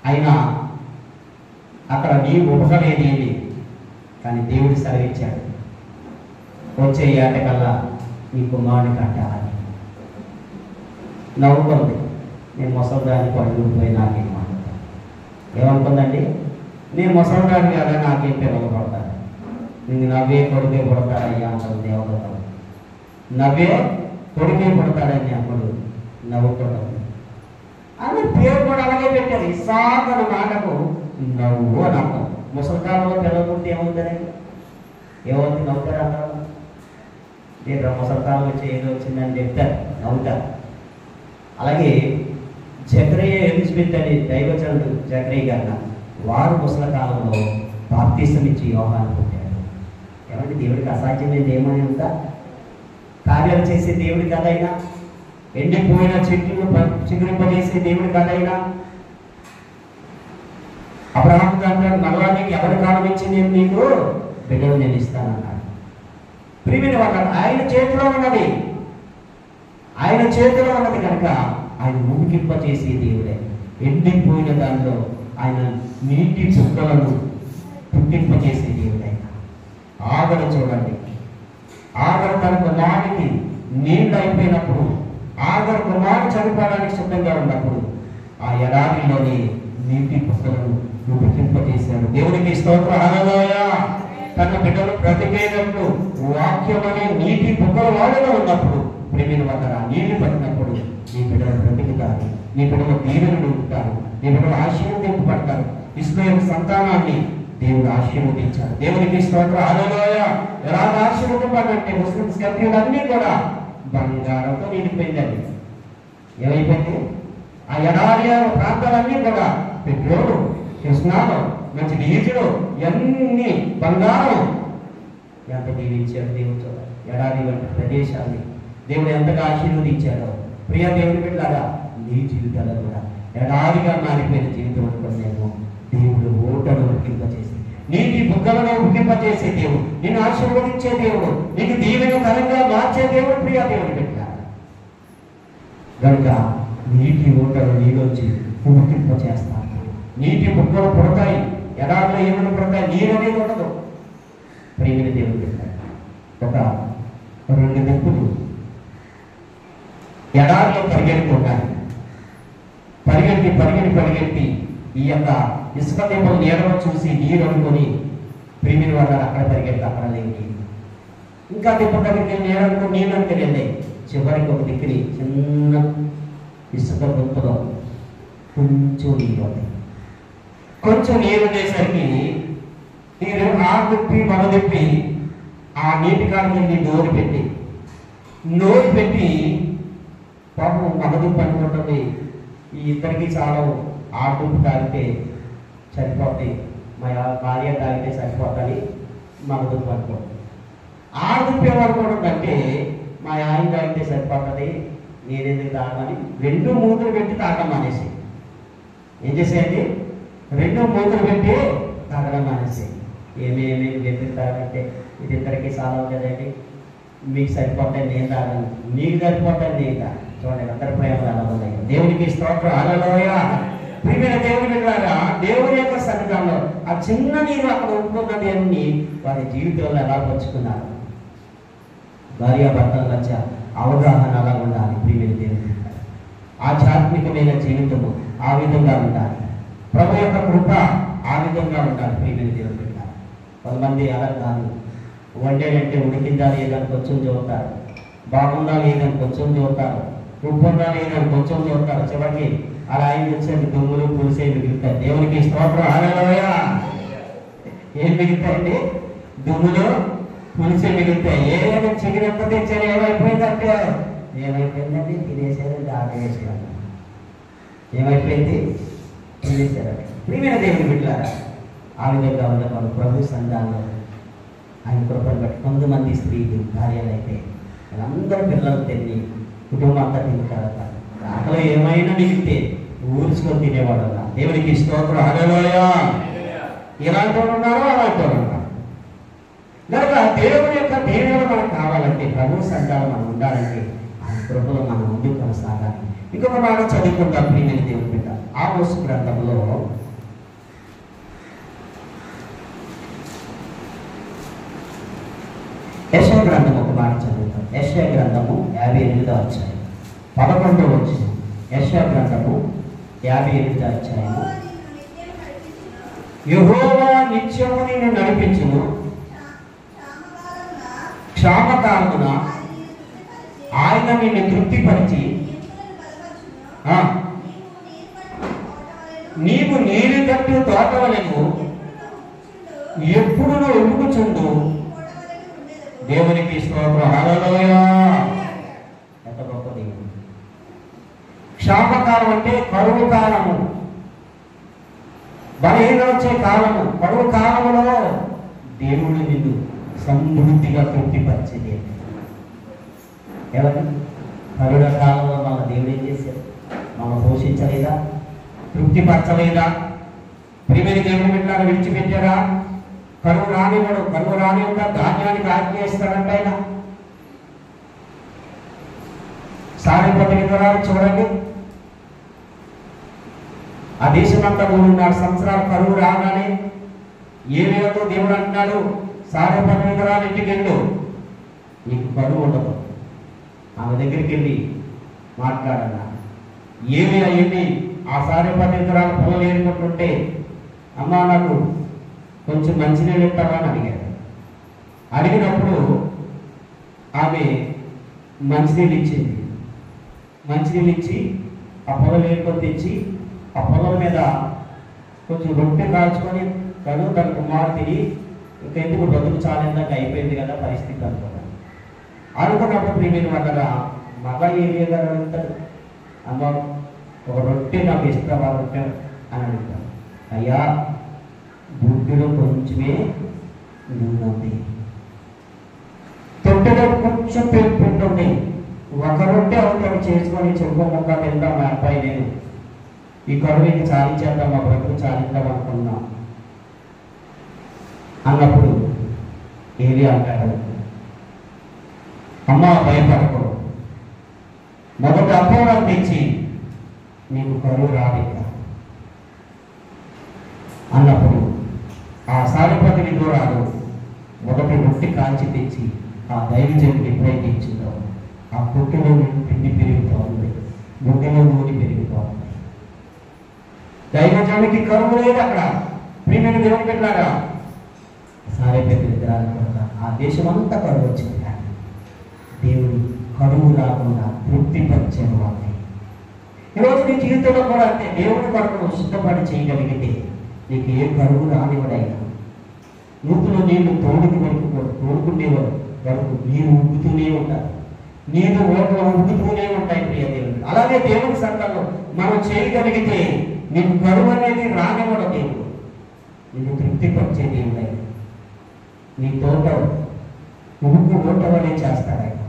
అయినా అక్కడ నీరు ఉపకలేది, కానీ దేవుడు సెలవిచ్చాడు, వచ్చే ఏటకల్లా నీ కుమారుని కట్టాలని. నవ్వుకుంది, నేను ముసలిదాన్ని పడుకుపోయి నాకేం మాట ఏమనుకుందండి, నేను ముసలిదాన్ని కదా నాకేం పిల్లలు పడతారు, నీకు నవ్వే కొడుకే పడతాడయ్యా అంటారు దేవత. నవ్వే కొడుకే పడతాడని అప్పుడు నవ్వుకోవడం. అని పేరు కూడా అలాగే పెట్టారు, ఇస్సాకు అనే మాటకు నవ్వు అని అర్థం. ముసలికాలంలో పిల్లలు పుట్టి ఏమవుతారండి, ఏమవుతుంది, నవ్వుతారు అంటారు. లేదా ముసలికాలం వచ్చి ఏదో వచ్చిందని చెప్తారు, నవ్వుతారు. అలాగే జకరియా ఎలిజబెత్ అని దైవజనుడు జకరియా గారు, వారు ముసలి కాలంలో బాప్తిసం ఇచ్చి యోహాను పుట్టారు. ఏమంటే దేవుడికి అసాధ్యమైనది ఏమని ఉందా? కార్యాలు చేసే దేవుడి కదైనా, ఎండిపోయిన చెట్లు చిగురింపజేసే దేవుడి కదైనా. అబ్రహాము అంటాడు, మరలా నీకు ఎవరి కాలం ఇచ్చి నేను నీకు బిడ్డలు నేను ఇస్తానన్నాడు. ప్రియమైన వాళ్ళు ఆయన చేతిలో ఉన్నది, ఆయన చేతిలో ఉన్నది కనుక ఆయన ఉడికింపజేసే దేవుడే. ఎండిపోయిన దానిలో ఆయన నీటి చుక్కలను పుట్టింపజేసే దేవుడే. ఆగడు చూడండి, ఆగడు తన కుమారుడికి నీళ్ళు అయిపోయినప్పుడు, ఆగడు కుమారుడు చనిపోవడానికి సిద్ధంగా ఉన్నప్పుడు ఆ ఎడారిలోని నీటి పుక్కలను ఉడికింపజేశాడు. దేవుడికి స్తోత్రం, హల్లెలూయా. తన బిడ్డలు బ్రతికేటప్పుడు వాక్యం అనే నీటి పుక్కల వాడిలో ఉన్నప్పుడు ప్రేమిన వల్ల నీళ్లు పట్టినప్పుడు నీ బిడ్డలు బ్రతికుతారు, నీ బిడ్డలు దీవెనలు ఉంటారు, నీ బిడ్డలు ఆశీర్వదింపబడతారు. ఇశ్రాయేలు సంతానాన్ని దేవుడు ఆశీర్వదించాడు. దేవునికి స్తోత్రం, హల్లెలూయా. ఎలా ఆశీర్వదింపబడంటే ముస్లిమ్స్ కంట్రీలన్నీ కూడా బంగారంతో నిండిపోయిందండి. ఏమైపోయింది? ఆ ఎడారి ప్రాంతాలన్నీ కూడా పెట్రోలు, కృష్ణాలు, మంచి డీజిలు, ఇవన్నీ బంగారం. ఎంత దీవించాడు దేవుడు. చూడాలి, ఎడారి వంటి ప్రదేశాన్ని దేవుడు ఎంతగా ఆశీర్వదించాడో. ప్రియ దేవుడి బిడ్డలారా, నీ జీవితాలు కూడా ఎడారిగా మారిపోయిన జీవితం అనుకున్నాము. దేవుడు ఓటను ఉడికింపజేసి నీటి బుగ్గలను ఉడికింపజేసే దేవుడు, నిన్ను ఆశీర్వదించే దేవుడు, నీకు దీవెనకరంగా మార్చే దేవుడు. ప్రియ దేవుడి బిడ్డలారా, కనుక నీటి ఓటలు నీలోంచి ఉడికింపజేస్తాను. నీటి బుగ్గలు పుడతాయి, ఎడారిలో ఏమైనా పుడతాయి, నీరు అనేది ఉండదు. ప్రియమైన దేవుడి బిడ్డలారా, ఒక 2 నిప్పులు ఎడారిలో పరిగెడుతుంటాయి. పరిగెట్టి ఈ యొక్క ఇసుక దీపం నీడలో చూసి నీరు అనుకొని ప్రియమైన వాళ్ళు అక్కడ పరిగెడితే అక్కడ లేని ఇంకా దీపం దగ్గరికి నీరు అనుకుని నీళ్ళు అనుకుని చివరికి ఒక దిక్కుని చిన్న ఇసుక గుంతలో కొంచెం నీరు ఉంది. కొంచెం నీరు ఉండేసరికి నీరు ఆదిప్పి మగదిప్పి ఆ నీటి కాడికి నోరు పెట్టి పాపం మగదిప్పి అనుకుంటుంది, ఈ ఇద్దరికి చాలా ఆడుపు తాగితే సరిపోతాయి, మా భార్య తాగితే సరిపోతుంది మగదుప్పు అనుకో. ఆడుపేవాడు కూడా కంటే మా ఆయన తాగితే సరిపోతుంది నేనేందుకు తాగమని 2 మూతలు పెట్టి తాగడం మానేసి. ఏం చేసేయండి? 2 మూతలు పెట్టి తాగడం మానేసి. ఏమేమి ఎందుకు తాగంటే ఇది ఇద్దరికి చాలా కదండి, మీకు సరిపోతాయి నేను తాగను, నీకు సరిపోతాయి నేను తాగను. చూడండి అందరి ప్రేమలు అలా ఉన్నాయి. దేవునికి స్తోత్రం, హల్లెలూయా. ప్రియమైన దేవుని బిడ్డలారా, దేవుని యొక్క సన్నిధానంలో ఆ చిన్న నీరు అక్కడ ఉంటున్నది అన్ని వారి జీవితంలో ఎలా పంచుకున్నారు. భార్యాభర్తల మధ్య అవగాహన అలా ఉండాలి. ప్రియమైన దేవుని బిడ్డలారా, ఆధ్యాత్మికమైన జీవితము ఆ విధంగా ఉండాలి. ప్రభు యొక్క కృప ఆ విధంగా ఉండాలి. ప్రియమైన దేవుని బిడ్డలారా, కొంతమంది అలా కాదు, వండేటంటే ఉడికిందా లేదని కొంచెం చూస్తారు, బాగుందా లేదని కొంచెం చూస్తారు, ఉప్పు ఉందా లేదని కొంచెం చూస్తారు. చివరికి అలా ఆయన వచ్చేది దుమ్ములు పులిసే మిగులుతాయి. దేవునికి స్తోత్రం, హల్లెలూయా. ఏం మిగులుతాయండి? దుమ్ములు పులిసే మిగులుతాయి. ఏదైనా చికెన్ ఎంత తెచ్చారు ఏమైపోయిందంటే ఏమైపోయిందండి తినేసారండి, ఆడేసారు, ఏమైపోయింది తినేసారండి. ప్రియమైన దేవుని బిడ్డలారా, ఆ విధంగా ఉన్న మన ప్రభు సంఘాల్లో ఆయన కృపను బట్టి కొంతమంది స్త్రీలు భార్యలు అయితే వాళ్ళందరూ పిల్లలు తిని కుటుంబం అంతా తింటారు. దాంట్లో ఏమైనా మిగిలితే ఊర్చుకొని తినేవాడు. దేవునికి స్తోత్రం, హల్లెలూయా. ఇలాంటి వాళ్ళు ఉన్నారు, అలాంటి వాళ్ళు ఉన్నారు. కనుక దేవుని యొక్క దేవుడు మనకు కావాలంటే, ప్రభు సంఘాలు మనం ఉండాలంటే ఆయన కృపలో మనం ముందుకు కొనసాగాలి. ఇంకొక మాట చదువుకుంటాం ప్రియమైన దేవుని బిడ్డ. ఆమోసు గ్రంథంలో యెషయా గ్రంథం ఒక మాట చదువుతాం. యెషయా గ్రంథము 58వ అధ్యాయం 11వ వచనం. యెషయా గ్రంథము 58వ అధ్యాయము. యెహోవా నిత్యము నిన్ను నడిపించును, క్షామకాలమున ఆయన నిన్ను తృప్తిపరిచి నీవు నీరు కట్టు తోటవలెను ఎప్పుడు ఉడుకుచుండు. దేవునికి స్తోత్రం, హల్లెలూయా. ఎంత గొప్ప దేవుడు. క్షామకాలం అంటే కరువు కాలము, బలహీన వచ్చే కాలము. కరువు కాలములో దేవుడు నిన్ను సమృద్ధిగా తృప్తిపరిచేది. ఎవరు? కరుణ కాలంలో మన దేవుడు ఏం చేశారు? మనం పోషించలేదా? తృప్తిపరచలేదా? ప్రియమైన దేవుని బిడ్డలారా, విడిచిపెట్టారా? కరువు రానివాడు, కరువు రాని యొక్క ధాన్యానికి ఆజ్ఞేస్తాడంట ఆయన. సారిపోత వివరాలు చూడండి. ఆ దేశమంతా 3.5 సంవత్సరాలు కరువు రాగానే ఏలియాతో దేవుడు అంటున్నాడు, సారిపోత వివరాలు ఇంటికి వెళ్ళు, నీకు కరువు ఉండదు. ఆమె దగ్గరికి వెళ్ళి మాట్లాడన్నా. ఏలియా వెళ్ళి ఆ సారిపోత వివరాలు పొలం ఏరుకుంటుంటే, అమ్మా నాకు కొంచెం మంచినీళ్ళు ఇస్తావా అని అడిగాడు. అడిగినప్పుడు ఆమె మంచినీళ్ళు ఇచ్చింది. మంచినీళ్ళు ఇచ్చి ఆ పొలం ఏరుకొని తెచ్చి ఆ పొలం మీద కొంచెం రొట్టె కాల్చుకొని తను తన కుమారు తిని ఇంకా ఎందుకు బతుకు చాలేందాక అయిపోయింది కదా పరిస్థితి అనుకున్నాను. అనుకున్నప్పుడు ప్రియమైన వాళ్ళ మళ్ళా ఏరియా గారు అడుగుతాడు, అమ్మ ఒక రొట్టె నాకు ఇస్తావా రొట్టె అని అడుగుతాను. అయ్యా బుడ్డిలో కొంచెమే నూనె ఉంది, తొట్టెలో కొంచెం పిండి ఉంది, ఒక రొట్టె ఒకటి చేసుకొని చెంపు ముక్క తింటాం మా అబ్బాయి నేను, ఈ కరువుకి చాలించేద్దాం, మా బ్రతుకు చాలిద్దాం అనుకున్నాం అన్నప్పుడు ఏలియా అంటాడు, అమ్మ భయపడకు, మొదటి అపూర్వం తెచ్చి నీకు కరువు రాదు అన్నప్పుడు ఆ సారిపతిని దూరాలు మొదటి రొట్టె కాల్చి తెచ్చి ఆ దైవజనుడికి ఎప్పుడైతే ఇచ్చిందో ఆ పుట్టిలో పిండి పెరుగుతూ ఉంది, గుడ్డలో నూనె పెరుగుతూ ఉంది. దైవజనుడికి కరువు లేదు అక్కడ. ప్రియమైన దేవుని బిడ్డలారా, సారిపతి విగ్రహాలు కూడా ఆ దేశం అంతా కరువు వచ్చింది. కానీ దేవుడు కరువు రాకుండా తృప్తిపరిచే వాళ్ళని ఈరోజు నీ జీవితంలో కూడా అంటే దేవుని కొరకు సిద్ధపడి చేయగలిగితే నీకు ఏ కరువు రానివాడైనా నూతులో నీళ్లు తోడుకునేవాడు వరకు నీరు ఉబ్బుతూనే ఉంటారు, నీరు ఓట్లు ఉబ్బుతూనే ఉంటాయి. ప్రియ దేవుడు అలాగే దేవుని సంఘంలో మనం చేయగలిగితే నీకు కరువు అనేది రానివ్వడం దేవుడు. నీకు తృప్తిపరిచే దేవుడు ఆయన. నీ తోట ఉడుకు ఓటవనే చేస్తాడు ఆయన.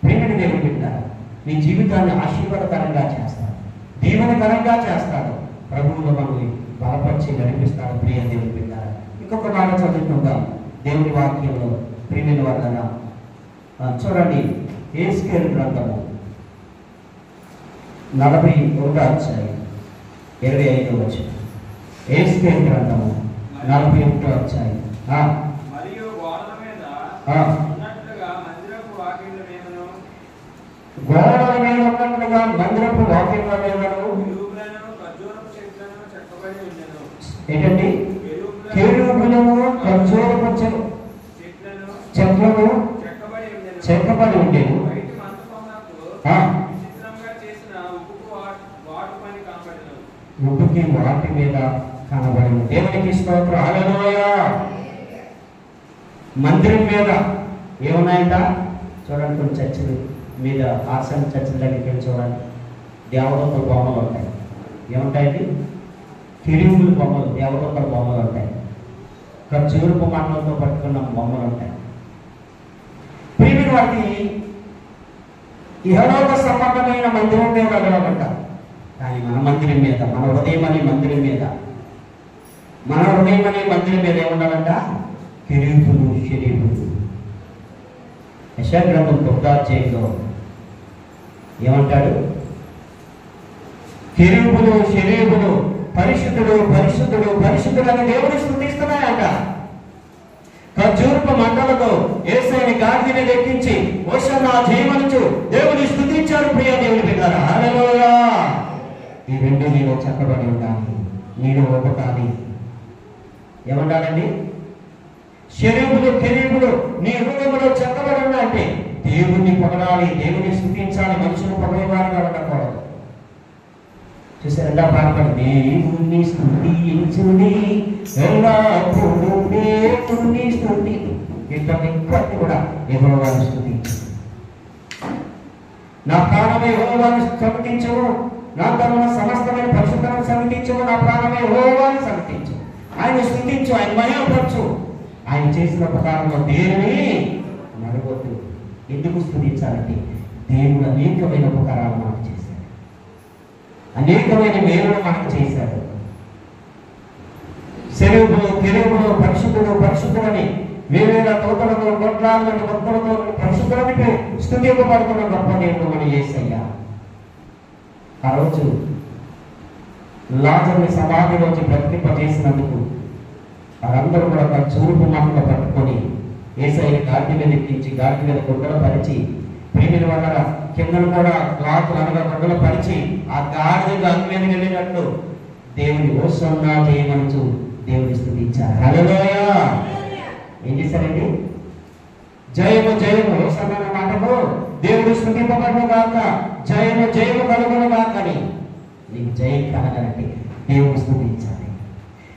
ప్రేమని దేవుడు పెట్టారు. నీ జీవితాన్ని ఆశీర్వాదకరంగా చేస్తాడు, దీవెనకరంగా చేస్తాడు. ప్రభువులో మనల్ని బలపరిచి నడిపిస్తాడు. ప్రియ దేవుడు పెట్టారు. ఇంకొక మాట చదువుకుందాం దేవుని వాక్యంలో. ప్రియమైన వాళ్ళ చూడండి, యెహెజ్కేలు గ్రంథము 41వ అధ్యాయం 25వ వచనం. యెహెజ్కేలు గ్రంథము 41వ అధ్యాయం. మరియు గోడల మీద ఉన్నట్లుగా మందిరపు వాకిళ్ల మీదను, గోడల మీద ఉన్నట్లుగా మందిరపు వాకిళ్ల మీదను కెరూబులను ఖర్జూరపు చెట్లను చెక్కబడి ఉండెను. ఏంటండి? కెరూబులను ఖర్జూరపు చెట్లను చెక్కబడి ఉండేను. బయటి మంటపమునకు విచిత్రంగా చేసిన ఉప్పుకు ఉప్పుకి వాటి మీద కనబడిన. దేవునికి స్తోత్రం. హల్లెలూయా. మందిరం మీద ఏమున్నాయంట చూడండి. కొన్ని చర్చిలు మీద ఆర్సన్ చర్చిల దగ్గరికి వెళ్ళి చూడండి, దేవదూతల బొమ్మలు ఉంటాయి. ఏముంటాయండి? కెరూబుల బొమ్మలు, దేవదూతల బొమ్మలు ఉంటాయి. ఖర్జూరపు మండలంతో పట్టుకున్న బొమ్మలు ఉంటాయి. ప్రియమైన వాటి ఇహలోక సంబంధమైన మందిరం మీద వెళ్ళమంట. కానీ మన మందిరం మీద, మన హృదయం అనే మందిరం మీద, మన హృదయం అనే మందిరం మీద ఏముండాలంట? కెరూబులు, షెరీబులు. యెషయా గ్రంథం 9వ అధ్యాయంలో ఏమంటాడు? కెరూబులు, షెరీబులు పరిశుద్ధుడు, పరిశుద్ధుడు, పరిశుద్ధుడు అని దేవుని స్తుతిస్తున్నాయంట. ఖర్జూరపు మంటలతో యేసయ్యని గాడిద మీద ఎక్కించి హోషన్నా జయమనుచు దేవుని స్తుతించారు. ప్రియ దేవుని బిడ్డలారా, హల్లెలూయా. ఈ రెండు నీలో చక్కబడి ఉండాలి, నీలో ఒకటాలి. ఏమంటారండి? షెరీబులు, కెరూబులు నీ హృదయంలో చక్కబడి ఉండాలంటే దేవుణ్ణి పొగడాలి, దేవుని స్తుతించాలి, మనుషులు పొగడేవారుగా ఉండకూడదు. చూసారు? ఎలా పాడపడి దేవుణ్ణి స్తుతించుడి ఎల్లప్పుడూ, దేవుణ్ణి స్తుతి. ఇట్లా ఎక్కువ కూడా యెహోవాను స్తుతించు. నా ప్రాణమే యెహోవాను స్తుతించుము, నా తన సమస్తమైన పరిశుద్ధతను సన్నిధించుము. నా ప్రాణమే యెహోవాను సన్నిధించు. ఆయన స్తుతించు, ఆయన మహిమపరచు. ఆయన చేసిన ప్రకారంలో దేవుని మరవద్దు. ఎందుకు స్తుతించాలంటే దేవుడు అనేకమైన ఉపకారాలు మనకు చేశాడు, అనేకమైన మేలులు మనకు చేశాడు. కెరూబులు, కెరూబులు పరిశుద్ధుడు, పరిశుద్ధులని వేవేల తోటలతో, గొడ్రాళ్ళని, భక్తులతో పరిశుద్ధులని స్తుతింపబడుతున్న గొప్ప దేవుడు మన యేసయ్య. ఆ రోజు లాజరుని సమాధి రోజు బ్రతికింపజేసినందుకు వారందరూ కూడా ఖర్జూరపు మంటలు పట్టుకొని యేసయ్యని గాడి మీద ఎక్కించి, గాడి మీద గుడ్డలు పరిచి, ప్రేమిల వల్ల కిందను కూడా క్లాతులు అనగా గుడ్డలు పరిచి ఆ గాడిద గాడి మీద వెళ్ళినట్లు దేవుని హోషన్నా జయమనుచు దేవుని స్తుతించారు. హల్లెలూయా. ఏం చేశారండి? జయము జయము హోషన్నా మాటకు దేవుడు స్తుతింపబడును గాక, జయము జయము కలుగును గాక అని. నీకు జయం కలగాలంటే దేవుని స్తుతించాలి.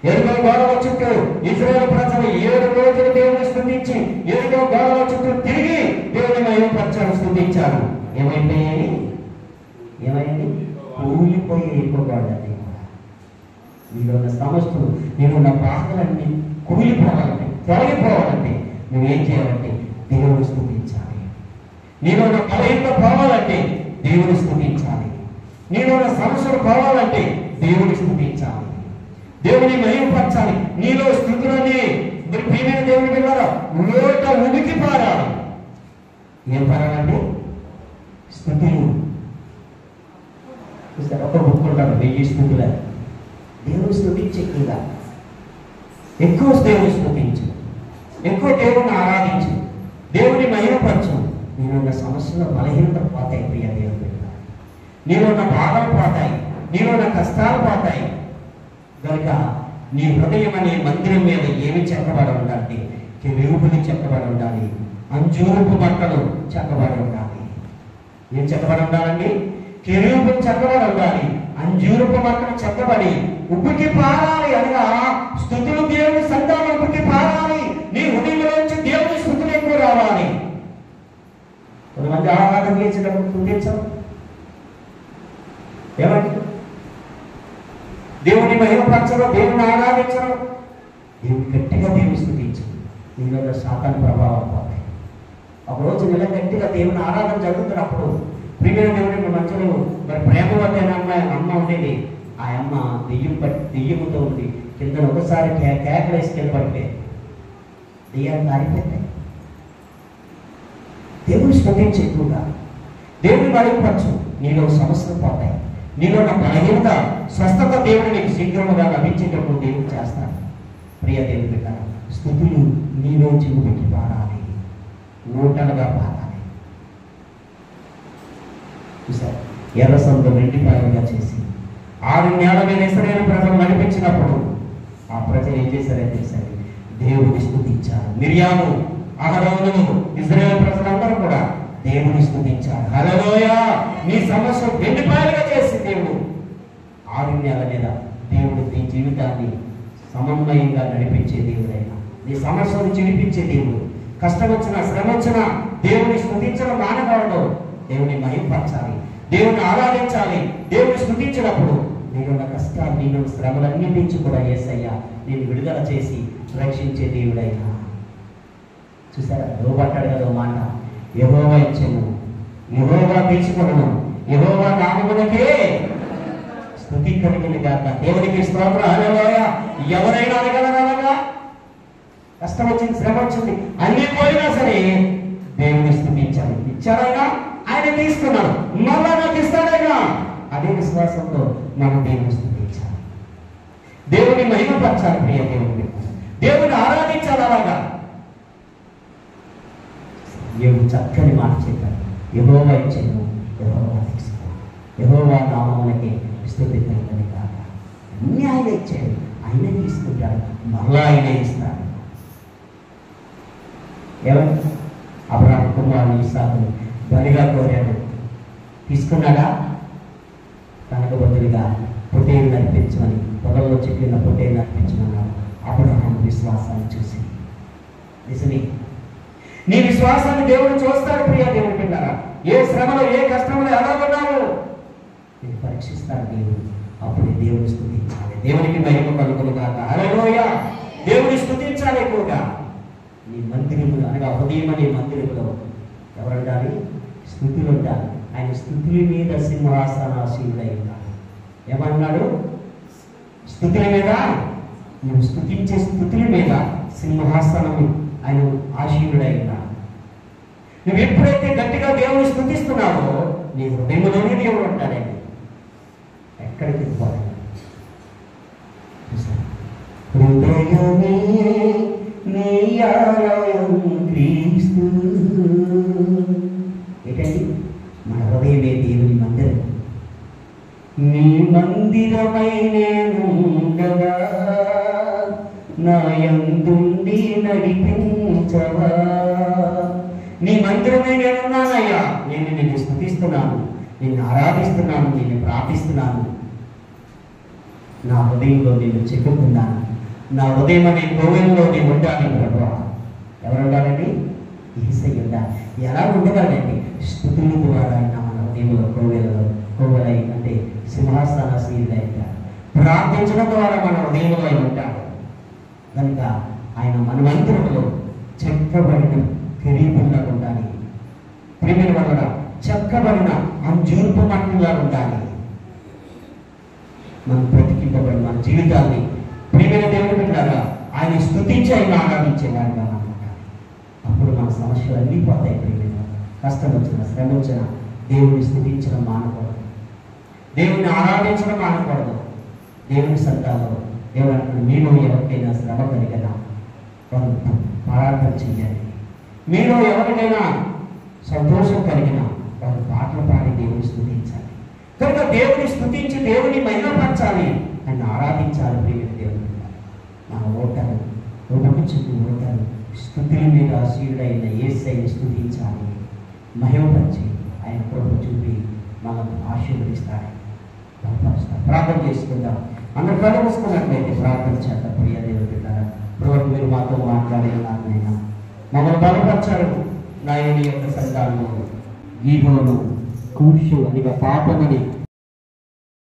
ఎరుకో గోడల చుట్టూ ఇశ్రాయేలు ప్రజలు 7 రోజులు దేవుని స్తుతించి ఎరుకో గోడల చుట్టూ తిరిగి దేవుని మహిమపరచారు, స్తుతించారు. ఏమైపోయాయి? కూలిపోయి ఎరుకో గోడలన్నీ కూడా. నీలో ఉన్న సమస్యలు, నీలో బాధలన్నీ కూలిపోవాలంటే, తొలగిపోవాలంటే నువ్వేం చేయాలంటే దేవుని స్తుతించాలి. నీలో ఉన్న బలహీనత పోవాలంటే దేవుని స్తుతించాలి. నీలో ఉన్న సమస్యలు పోవాలంటే దేవుని స్తుతించాలి, దేవుని మహిమపరచాలి. నీలో స్థుతులని ప్రియమైన దేవుని బిడ్డలారా లోట ఉనికి పారాలి. ఏం పారాలండి? స్థుతులు. ఒక బుక్ ఉంటాడు 1000 స్థుతులు. దేవుని స్థుతించి ఎక్కువ దేవుని స్థుతించు, ఎక్కువ దేవుని ఆరాధించు, దేవుని మహిమపరచు. నీలో సమస్యలు బలహీనత పోతాయి. ప్రియ దేవుని బిడ్డలారా, నీలో ఉన్న బాధలు పోతాయి, నీలో ఉన్న కష్టాలు పోతాయి. కనుక నీ హృదయం అనే మందిరం మీద ఏమి చెక్కబడి ఉండాలి? కెరూబులు చెక్కబడి ఉండాలి, అంజూరపు మంటలు చెక్కబడి ఉండాలి. ఏం చెక్కబడి ఉండాలండి? కెరూబులు చెక్కబడి ఉండాలి, అంజూరపు మంటలు చెక్కబడి ఉబ్బుకి పారాలి. అనగా స్తుతులు దేవుని సంతానం ఉబ్బుకి పారాలి. నీ హృదయంలో నుంచి దేవుని స్తుతులు ఎక్కువ రావాలి. కొంతమంది ఆరాధన చేసేటప్పుడు స్తుతించం. ఏమంటే దేవుని మహిమపరచరు, దేవుని ఆరాధించరు, దేవుని గట్టిగా దేవుని స్తుతించరు, నీలో సాతాను ప్రభావం పోతాయి. ఒకరోజు నెల గట్టిగా దేవుని ఆరాధన జరుగుతున్నప్పుడు ప్రియమైన దేవుని మధ్యలో మరి ప్రేమవతి అనే అమ్మ ఉండేది. ఆ అమ్మ దెయ్యంతో ఉంది. కింద ఒకసారి కేకలేసి కింద పడిపోయి దెయ్యాలు మారిపోతాయి. దేవుని స్తుతించి ఎక్కువగా దేవుని మహిమపరచు, నీలో సమస్యలు పోతాయి. నీలో నా బలహీనత స్వస్థత దేవుని నీకు శీఘ్రముగా లభించేటప్పుడు దేవుడు చేస్తాడు. ప్రియ దేవుని బిడ్డ, స్తుతులు నీలో చిగుపెట్టి పాడాలి, నూటలుగా పాడాలి. చూసారు, ఎర్ర సముద్రం 2 పాయలుగా చేసి 6 నేల మీద ఇశ్రాయేలు ప్రజలు నడిపించినప్పుడు ఆ ప్రజలు ఏం చేశారని తెలిసారు, దేవుని స్తుతించారు. మిరియాము, అహరోను, ఇశ్రాయేలు ప్రజలందరూ కూడా దేవుని స్తుతించారు. హల్లెలూయా! నీ సమస్య 2 పాయలుగా చేసి దేవుడు 6 నేల మీద దేవుడు నీ జీవితాన్ని సమన్వయంగా నడిపించే దేవుడైనా, నీ సమస్యను చిరిపించే దేవుడు. కష్టం వచ్చినా శ్రమ వచ్చినా దేవుని స్తుతించడం మానకూడదు. దేవుని మహిమపరచాలి, దేవుని ఆరాధించాలి. దేవుని స్తుతించినప్పుడు నీకున్న కష్టాలు, నీకున్న శ్రమలన్నిటి నుంచి కూడా యేసయ్య నేను విడుదల చేసి రక్షించే దేవుడైనా. చూసారా, లోబట్టాడు కదా మాట, యెహోవా ఇచ్చెను, యెహోవా తీసుకొనెను, యెహోవా నామమునకే స్తుతి కలుగును గాక. దేవునికి స్తోత్రం. హల్లెలూయా! ఎవరైనా అడగలగా కష్టం వచ్చింది, శ్రమ వచ్చింది, అన్ని పోయినా సరే దేవుని స్తుతించాలి. ఇచ్చారైనా ఆయన తీసుకున్నాడు, మళ్ళా నాకు ఇస్తాడైనా అదే విశ్వాసంతో మనం దేవుని స్తుతించాలి, దేవుని మహిమపరచాలి. ప్రియ దేవుని, దేవుని ఆరాధించాలి. అలాగా చక్కని మాట చెప్పాడు, యెహోవా ఇచ్చెను, యెహోవా తీసుకో, యెహోవా నామమునకే స్తుతి కలుగును గాక. అన్ని ఆయన ఇచ్చాడు, ఆయనే తీసుకుంటాడు, మళ్ళా ఆయనే ఇస్తాడు. ఎవరు? అబ్రాహాము కుమారుడు ఇస్సాకును బలిగా కోరాడు, తీసుకున్నాడా? తనకు బదులుగా పొట్టేలు నడిపించమని, పొలంలో చెట్టిన పొట్టేలు నడిపించమన్నాడు. అబ్రాహాము విశ్వాసాన్ని చూసి, నిజమే, నీ విశ్వాసాన్ని దేవుడు చూస్తాడు. ప్రియ దేవుడి బిడ్డలారా, ఏ శ్రమలో ఏ కష్టంలో ఎలా ఉన్నావు నేను పరీక్షిస్తాడు దేవుడు. అప్పుడు దేవుని స్తుతించాలి, దేవునికి మహిమ కలుగును గాక. హల్లెలూయా! దేవుని స్తుతించాలి ఎక్కువగా. నీ మందిరములు అనగా హృదయం అనే మందిరములో ఎవరు ఉండాలి? స్తుతులు ఉండాలి. ఆయన స్తుతుల మీద సింహాసనాసీనుడై ఉన్నాడు. ఏమన్నాడు? స్తుతుల మీద, నువ్వు స్తుతించే స్తుతుల మీద సింహాసనము ఆయన ఆశీనుడై ఉన్నాడు. నువ్వు ఎప్పుడైతే గట్టిగా దేవుని స్తుతిస్తున్నావో నీ హృదయంలోనే దేవుడు ఉంటాడండి, ఎక్కడికి పోవాలి. హృదయమే నీ ఆలయం క్రీస్తు. ఏంటండి? మన హృదయమే దేవుని మందిరం. నీ మందిరమై నేను ఉండగా నా యందుండి నడిపించవా. నీ మందిరమే నేనున్నానయ్యా, నేను నిన్ను స్తుతిస్తున్నాను, నిన్ను ఆరాధిస్తున్నాను, నిన్ను ప్రార్థిస్తున్నాను. నా హృదయంలో నేను చెప్పుకున్నాను, నా హృదయం అనే కోవెలలో నేను ఉండాలి. ప్రభువా, ఎవరు ఉండాలండి? యేసయ్య ఉండాలి. ఎలా ఉండగలండి? స్తుతుల ద్వారా ఆయన మన హృదయంలో కోవెలై అంటే సింహాసనాసీనుడై ఉంటాడు. ప్రార్థించడం ద్వారా మన హృదయంలో ఆయన ఉంటాడు. కనుక ఆయన మన మందిరంలో చెక్కబడిన కిరీటంగా ఉండాలి. ప్రేమిల వలన చెక్కబడిన అంజూరపు మట్టిలా ఉండాలి. మనం బ్రతికింపబడి మన జీవితాన్ని ప్రేమిల దేవుడు బిడ్డలారా ఆయన స్తుతించి ఆయన ఆరాధించేవాడుగా అన్నమాట. అప్పుడు మన సమస్యలు అన్నీ పోతాయి. ప్రేమిల కష్టం వచ్చిన శ్రమ వచ్చిన దేవుని స్తుతించడం మానకూడదు, దేవుని ఆరాధించడం మానకూడదు. దేవుని సంతానం దేవుడు అంటున్నాడు, మీలో ఎవరికైనా శ్రమ కలిగినా వారు ప్రార్థన చెయ్యాలి. మీలో ఎవరికైనా సంతోషం కలిగినా వారు పాటలు పాడి దేవుని స్తుతించాలి. కనుక దేవుని స్తుతించి దేవుని మహిమపరచాలి, ఆయన ఆరాధించాలి. ప్రియమైన దేవుని మన ఓటరు ఓటరు స్తుతుల మీద ఆశీనుడైన యేసయ్యని స్తుతించాలి, మహిమపరిచి ఆయన కృప చూపి మనం ఆశీర్వదిస్తాడు. ప్రార్థన చేసుకుందాం. అందరూ కళ్ళు మూసుకున్నట్లయితే ప్రార్థన చేద్దాం. ప్రియ దేవుని బిడ్డలారా, ప్రభువు మీరు మాతో మాట్లాడిన మమ్మల్ని బలపరచారు. నాయని యొక్క సంతానము ఈగోను కూర్చు అని పాపమని